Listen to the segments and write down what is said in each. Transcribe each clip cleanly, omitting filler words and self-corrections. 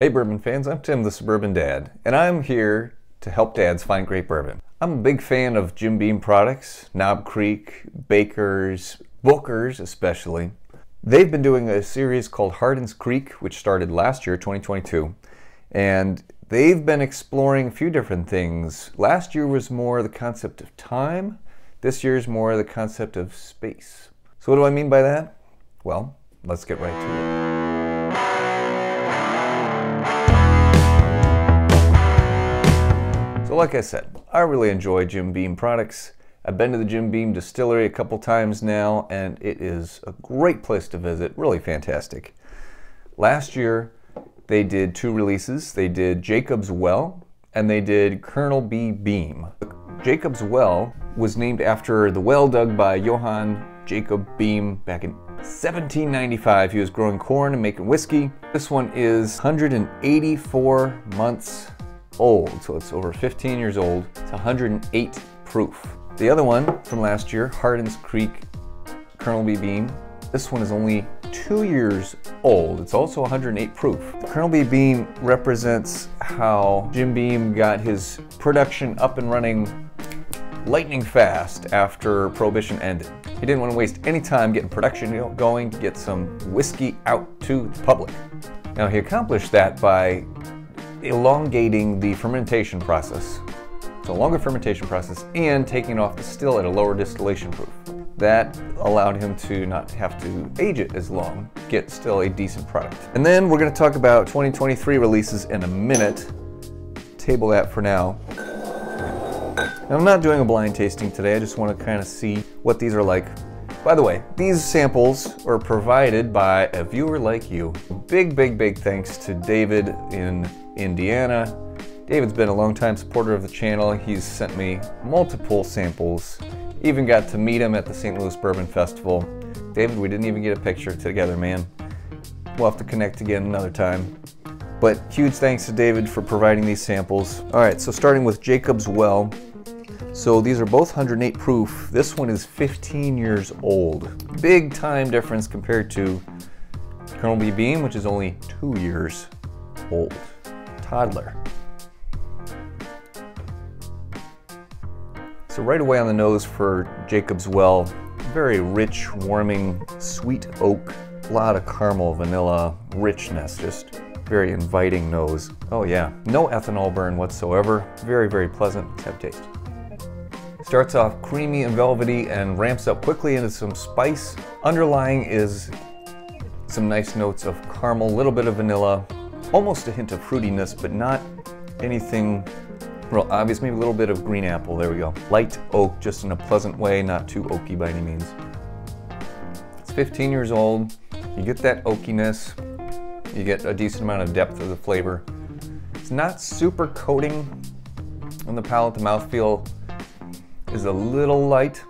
Hey bourbon fans, I'm Tim the Suburban Dad, and I'm here to help dads find great bourbon. I'm a big fan of Jim Beam products, Knob Creek, Baker's, Booker's especially. They've been doing a series called Hardin's Creek, which started last year, 2022, and they've been exploring a few different things. Last year was more the concept of time. This year's more the concept of space. So what do I mean by that? Well, let's get right to it. So like I said, I really enjoy Jim Beam products. I've been to the Jim Beam distillery a couple times now, and it is a great place to visit, really fantastic. Last year, they did two releases. They did Jacob's Well, and they did Colonel B. Beam. Jacob's Well was named after the well dug by Johann Jacob Beam back in 1795. He was growing corn and making whiskey. This one is 184 months old, so it's over 15 years old. It's 108 proof. The other one from last year, Hardin's Creek Colonel B. Beam, this one is only 2 years old. It's also 108 proof. Colonel B. Beam represents how Jim Beam got his production up and running lightning fast after Prohibition ended. He didn't want to waste any time getting production going to get some whiskey out to the public. Now he accomplished that by elongating the fermentation process. So a longer fermentation process and taking off the still at a lower distillation proof. That allowed him to not have to age it as long, get still a decent product. And then we're going to talk about 2023 releases in a minute. Table that for now. Now, I'm not doing a blind tasting today, I just want to kind of see what these are like. By the way, these samples are provided by a viewer like you. Big thanks to David in Indiana. David's been a long-time supporter of the channel. He's sent me multiple samples. Even got to meet him at the St. Louis Bourbon Festival. David, we didn't even get a picture together, man. We'll have to connect again another time. But huge thanks to David for providing these samples. All right, so starting with Jacob's Well. So these are both 108 proof. This one is 15 years old. Big time difference compared to Colonel B. Beam, which is only 2 years old. Toddler. So right away on the nose for Jacob's Well, very rich, warming, sweet oak, a lot of caramel, vanilla, richness, just very inviting nose. Oh yeah, no ethanol burn whatsoever. Very pleasant. Let's have a taste. Starts off creamy and velvety and ramps up quickly into some spice. Underlying is some nice notes of caramel, a little bit of vanilla, almost a hint of fruitiness, but not anything real obvious. Maybe a little bit of green apple, there we go. Light oak, just in a pleasant way, not too oaky by any means. It's 15 years old. You get that oakiness. You get a decent amount of depth of the flavor. It's not super coating on the palate. The mouthfeel is a little light.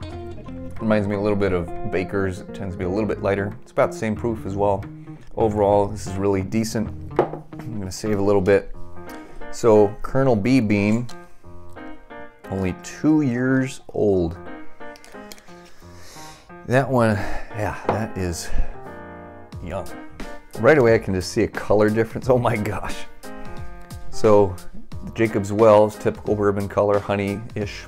Reminds me a little bit of Baker's. It tends to be a little bit lighter. It's about the same proof as well. Overall, this is really decent. I'm gonna save a little bit. So, Colonel B. Beam, only 2 years old. That one, yeah, that is young. Right away I can just see a color difference. Oh my gosh. So, Jacob's Well is typical bourbon color, honey-ish.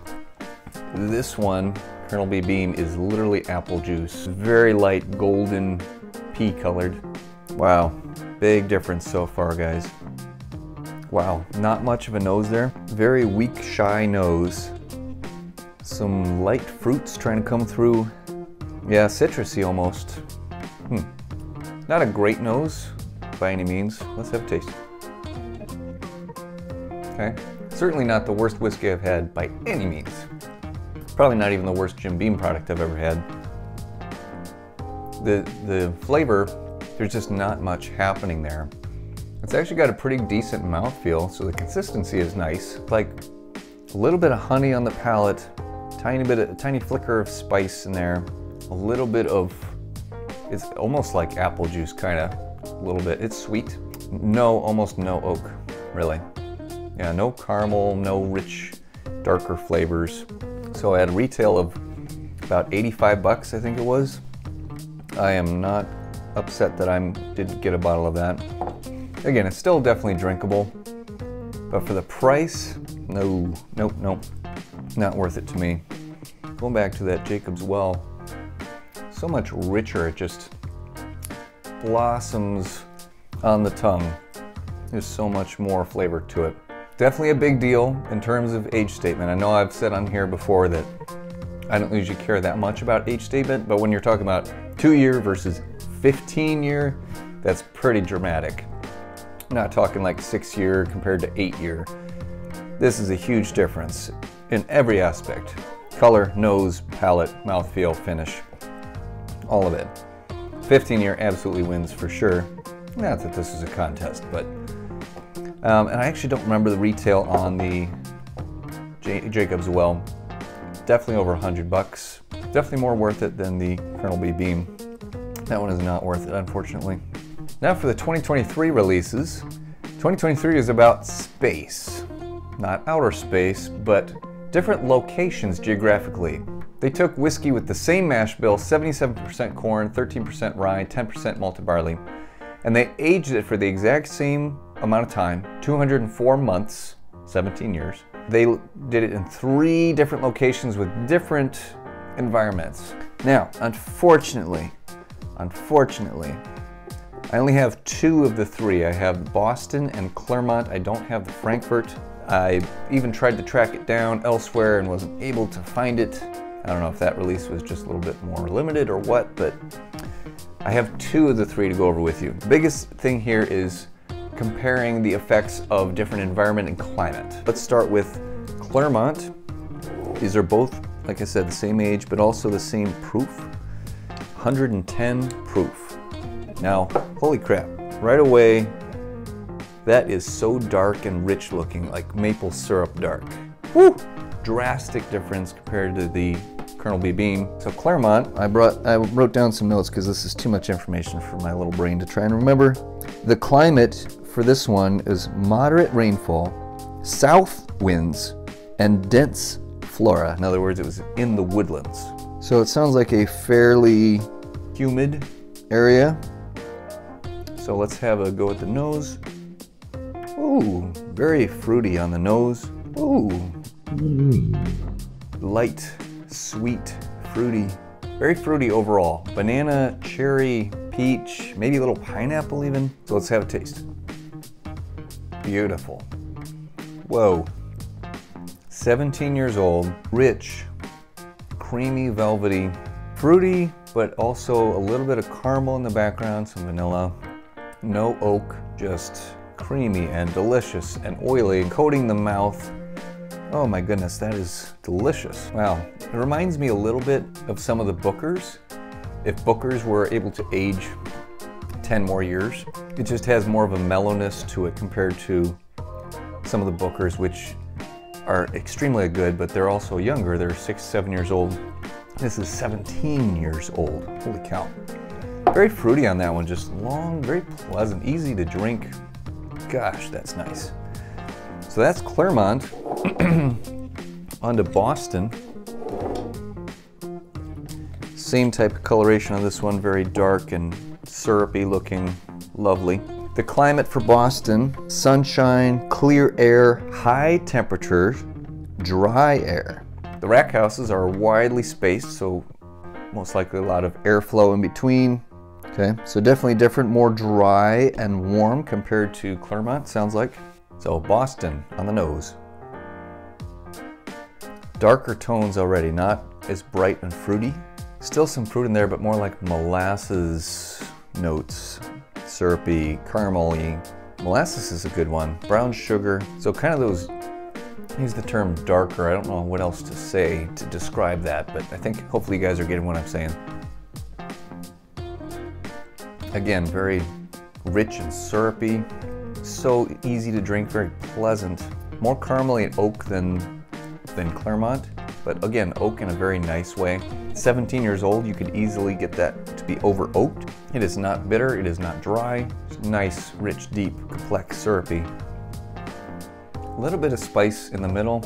This one, Colonel B. Beam, is literally apple juice. Very light, golden, pea colored. Wow, big difference so far, guys. Wow, not much of a nose there. Very weak, shy nose. Some light fruits trying to come through. Yeah, citrusy almost. Not a great nose by any means. Let's have a taste. Okay, certainly not the worst whiskey I've had by any means. Probably not even the worst Jim Beam product I've ever had. The flavor, there's just not much happening there. It's actually got a pretty decent mouthfeel, so the consistency is nice. Like a little bit of honey on the palate, a tiny flicker of spice in there, a little bit of, it's almost like apple juice kinda, a little bit. It's sweet. No, almost no oak, really. Yeah, no caramel, no rich, darker flavors. So at a retail of about 85 bucks, I think it was. I am not upset that I didn't get a bottle of that. Again, it's still definitely drinkable, but for the price, no, nope, nope, not worth it to me. Going back to that Jacob's Well, so much richer, it just blossoms on the tongue. There's so much more flavor to it. Definitely a big deal in terms of age statement. I know I've said on here before that I don't usually care that much about age statement, but when you're talking about 2-year versus 15-year, that's pretty dramatic. I'm not talking like 6-year compared to 8-year. This is a huge difference in every aspect. Color, nose, palate, mouthfeel, finish, all of it. 15-year absolutely wins for sure. Not that this is a contest, but and I actually don't remember the retail on the Jacob's Well. Definitely over $100. Definitely more worth it than the Colonel B Beam. That one is not worth it, unfortunately. Now for the 2023 releases. 2023 is about space. Not outer space, but different locations geographically. They took whiskey with the same mash bill, 77% corn, 13% rye, 10% malted barley, and they aged it for the exact same amount of time, 204 months, 17 years. They did it in 3 different locations with different environments. Now, unfortunately, I only have 2 of the 3. I have Boston and Clermont. I don't have the Frankfurt. I even tried to track it down elsewhere and wasn't able to find it. I don't know if that release was just a little bit more limited or what, but I have 2 of the 3 to go over with you. The biggest thing here is comparing the effects of different environment and climate. Let's start with Clermont. These are both, like I said, the same age, but also the same proof. 110 proof. Now, holy crap, right away, that is so dark and rich looking, like maple syrup dark. Woo! Drastic difference compared to the Colonel B Beam. So Clermont, I wrote down some notes because this is too much information for my little brain to try and remember. The climate for this one is moderate rainfall, south winds, and dense flora. In other words, it was in the woodlands. So it sounds like a fairly humid area. So let's have a go at the nose. Ooh, very fruity on the nose. Ooh. Light, sweet, fruity. Very fruity overall. Banana, cherry, peach, maybe a little pineapple even. So let's have a taste. Beautiful. Whoa. 17 years old, rich, creamy, velvety, fruity, but also a little bit of caramel in the background, some vanilla. No oak, just creamy and delicious and oily and coating the mouth. Oh my goodness, that is delicious. Wow, it reminds me a little bit of some of the Bookers. If Bookers were able to age 10 more years, it just has more of a mellowness to it compared to some of the Bookers, which are extremely good, but they're also younger. They're 6, 7 years old. This is 17 years old. Holy cow. Very fruity on that one, just long, very pleasant, easy to drink. Gosh, that's nice. So that's Clermont. On to Boston. Same type of coloration on this one, very dark and syrupy looking, lovely. The climate for Boston, sunshine, clear air, high temperatures, dry air. The rack houses are widely spaced, so most likely a lot of airflow in between. Okay, so definitely different, more dry and warm compared to Clermont, sounds like. So Boston on the nose. Darker tones already, not as bright and fruity. Still some fruit in there, but more like molasses notes. Syrupy, caramel-y. Molasses is a good one. Brown sugar. So kind of those, use the term darker. I don't know what else to say to describe that, but I think hopefully you guys are getting what I'm saying. Again, very rich and syrupy. So easy to drink, very pleasant. More caramely and oak than Clermont, but again, oak in a very nice way. 17 years old, you could easily get that to be over oaked. It is not bitter, it is not dry. It's nice, rich, deep, complex, syrupy. A little bit of spice in the middle.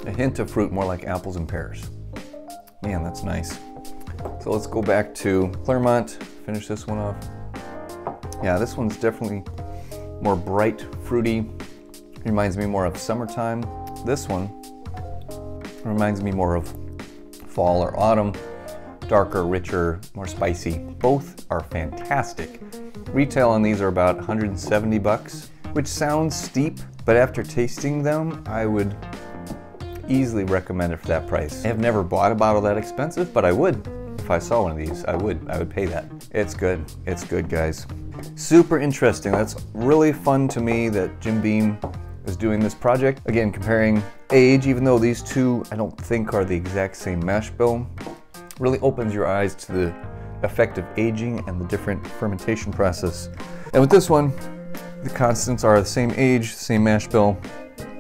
A hint of fruit, more like apples and pears. Man, that's nice. So let's go back to Clermont, finish this one off. Yeah, this one's definitely more bright, fruity. Reminds me more of summertime. This one reminds me more of fall or autumn. Darker, richer, more spicy. Both are fantastic. Retail on these are about 170 bucks, which sounds steep, but after tasting them, I would easily recommend it for that price. I have never bought a bottle that expensive, but I would. If I saw one of these, I would pay that. It's good, guys. Super interesting. That's really fun to me that Jim Beam is doing this project. Again, comparing age, even though these two I don't think are the exact same mash bill, really opens your eyes to the effect of aging and the different fermentation process. And with this one, the constants are the same age, same mash bill,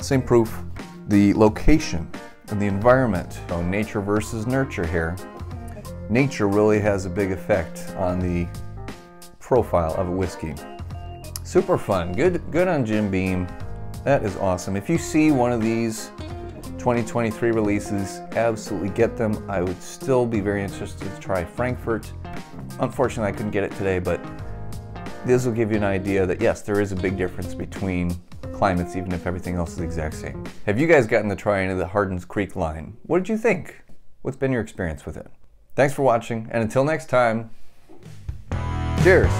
same proof. The location and the environment, so nature versus nurture here. Nature really has a big effect on the profile of a whiskey. Super fun, good on Jim Beam. That is awesome. If you see one of these 2023 releases, absolutely get them. I would still be very interested to try Frankfurt. Unfortunately, I couldn't get it today, but this will give you an idea that yes, there is a big difference between climates, even if everything else is the exact same. Have you guys gotten to try any of the Hardin's Creek line? What did you think? What's been your experience with it? Thanks for watching, and until next time, cheers.